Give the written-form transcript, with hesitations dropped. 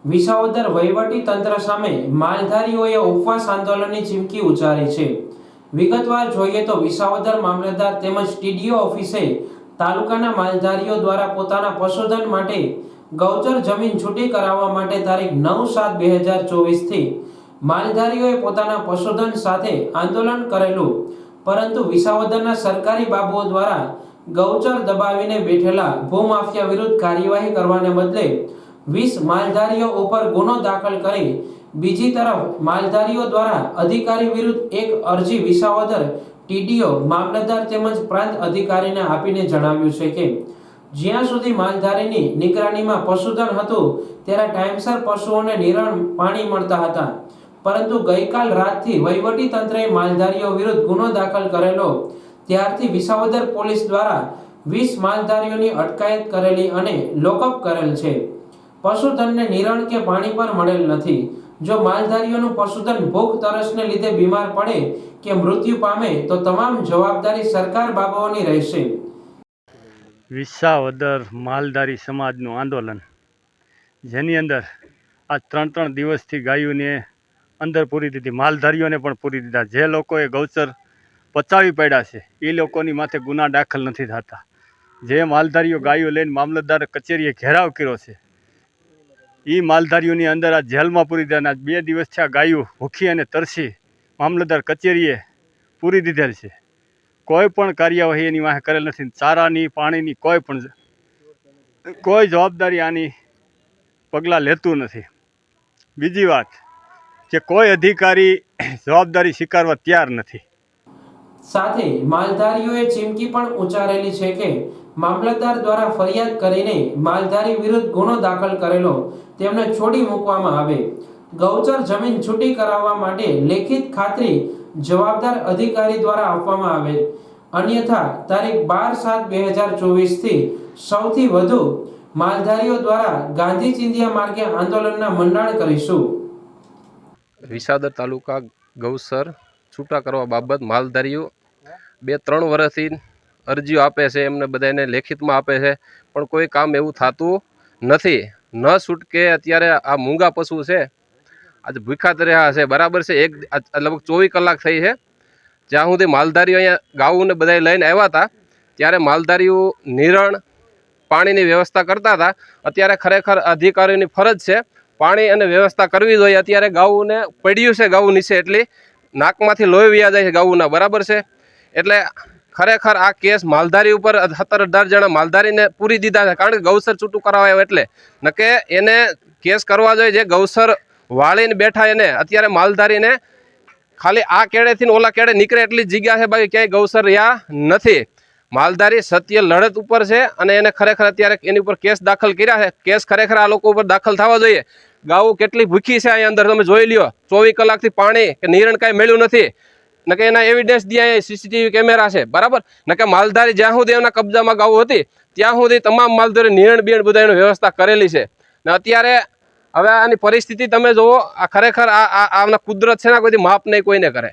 વિસાવદર વહીવટી તંત્ર સામે માલધારીઓએ ઉપવાસ આંદોલનની ચીમકી ઉચ્ચારી છે। વિગતવાર જોઈએ તો વિસાવદર મામલતદાર તેમજ ટીડીઓ ઓફિસે તાલુકાના માલધારીઓ દ્વારા પોતાના પશુધન માટે ગૌચર જમીન છૂટી કરાવવા માટે તારીખ 9/7/2024 થી માલધારીઓએ પોતાના પશુધન સાથે આંદોલન કરેલું, પરંતુ વિસાવદરના સરકારી બાબુઓ દ્વારા ગૌચર દબાવીને બેઠેલા ભૂમાફિયા વિરુદ્ધ કાર્યવાહી કરવાને બદલે 20 માલધારીઓ ઉપર ગુનો દાખલ કરી બીજી તરફ માલધારીઓ દ્વારા અધિકારી વિરુદ્ધ એક અરજી વિસાવદર ટીડીઓ મામલતદાર તેમજ પ્રાંત અધિકારીને આપીને જણાવ્યું છે કે જ્યાં સુધી માલધારીની નિગરાનીમાં પશુધન હતું ત્યારે ટાઈમસર પશુઓને નિરણ પાણી મળતા હતા, પરંતુ ગઈકાલ રાતથી વહીવટી તંત્રએ માલધારીઓ વિરુદ્ધ ગુનો દાખલ કરેલો ત્યારથી વિસાવદર પોલીસ દ્વારા 20 માલધારીઓની અટકાયત કરેલી અને લોકઅપ કરેલ છે। પશુધનને નિરણ કે પાણી પર મળેલ નથી। જો માલધારીઓનું પશુધન ભૂખ તરસને લીધે બીમાર પડે કે મૃત્યુ પામે તો તમામ જવાબદારી સરકાર બાબુઓની રહેશે। વિસાવદર માલધારી સમાજનું આંદોલન, જેની અંદર આ 3 દિવસથી ગાયોને અંદર પૂરી દીધી, માલધારીઓને પણ પૂરી દીધા। જે લોકોએ ગૌચર પચાવી પડ્યા છે એ લોકોની માથે ગુના દાખલ નથી થતા। જે માલધારીઓ ગાયો લઈને મામલતદાર કચેરીએ ઘેરાવ કર્યો છે એ માલધારીઓની અંદર આ જેલમાં પૂરી દીધા। 2 દિવસથી આ ગાયો ભૂખી અને તરસી મામલતદાર કચેરીએ પૂરી દીધેલ છે। કોઈ પણ કાર્યવાહી એની વાંહે કરેલ નથી। ચારાની, પાણીની કોઈ જવાબદારી આની પગલાં લેતું નથી। બીજી વાત કે કોઈ અધિકારી જવાબદારી સ્વીકારવા તૈયાર નથી। સાથે માલધારીઓએ ચીમકી પણ ઉચ્ચારેલી છે કે મામલતદાર દ્વારા ફરિયાદ કરીને માલધારી વિરુદ્ધ ગુનો દાખલ કરેલો તેમને છોડી મૂકવામાં આવે। ગૌચર જમીન છૂટી કરાવવા માટે લેખિત ખાતરી જવાબદાર અધિકારી દ્વારા આપવામાં આવે, અન્યથા તારીખ 12/7/2024 થી સૌથી વધુ માલધારીઓ દ્વારા ગાંધી ચિંધ્યા માર્ગે આંદોલનના મંડાણ કરીશું। વિસાવદર તાલુકા ગૌચર છૂટા કરવા બાબત માલધારીઓ 2-3 વર્ષથી અરજીઓ આપે છે, એમને બધાને લેખિતમાં આપે છે, પણ કોઈ કામ એવું થતું નથી। ન છૂટકે અત્યારે આ મૂંગા પશુ છે, આજે ભૂખ્યા રહ્યા છે, બરાબર છે। લગભગ 24 કલાક થઈ છે। જ્યાં સુધી માલધારીઓ અહીંયા ગાઉને બધા લઈને આવ્યા હતા ત્યારે માલધારીઓ નિરણ પાણીની વ્યવસ્થા કરતા હતા। અત્યારે ખરેખર અધિકારીઓની ફરજ છે પાણી અને વ્યવસ્થા કરવી જોઈએ। અત્યારે ગાઉને પડ્યું છે, ગાઉ નીચે એટલી નાકમાંથી લોહી વ્યા જાય છે ગાઉના, બરાબર છે। એટલે ખરેખર આ કેસ માલધારી ઉપર 17-18 જણા માલધારીને પૂરી દીધા છે, કારણ કે ગૌચર છૂટું કરાવાય એટલે નકે એને કેસ કરવા જોઈએ। જે ગૌચર વાળીને બેઠા એને અત્યારે માલધારીને ખાલી આ કેળેથી ઓલા કેળે નીકળે એટલી જગ્યા છે, બાકી ક્યાંય ગૌચર રહ્યા નથી। માલધારી સત્ય લડત ઉપર છે અને એને ખરેખર અત્યારે એની ઉપર કેસ દાખલ કર્યા છે। કેસ ખરેખર આ લોકો ઉપર દાખલ થવા જોઈએ। ગાઉ કેટલી ભૂખી છે અહીંયા અંદર તમે જોઈ લ્યો। 24 કલાકથી પાણી કે નિરણ કાંઈ મળ્યું નથી, નકે એના એવિડન્સ દે સીસીટીવી કેમેરા છે, બરાબર। નકે માલધારી જ્યાં સુધી એના કબજામાં ગાઉ હતી ત્યાં સુધી તમામ માલધારી નિરણ બીણ બધા એની વ્યવસ્થા કરેલી છે। ને અત્યારે હવે આની પરિસ્થિતિ તમે જુઓ, આ ખરેખર આના કુદરત છે ને કોઈ માપ નહીં કોઈને કરે।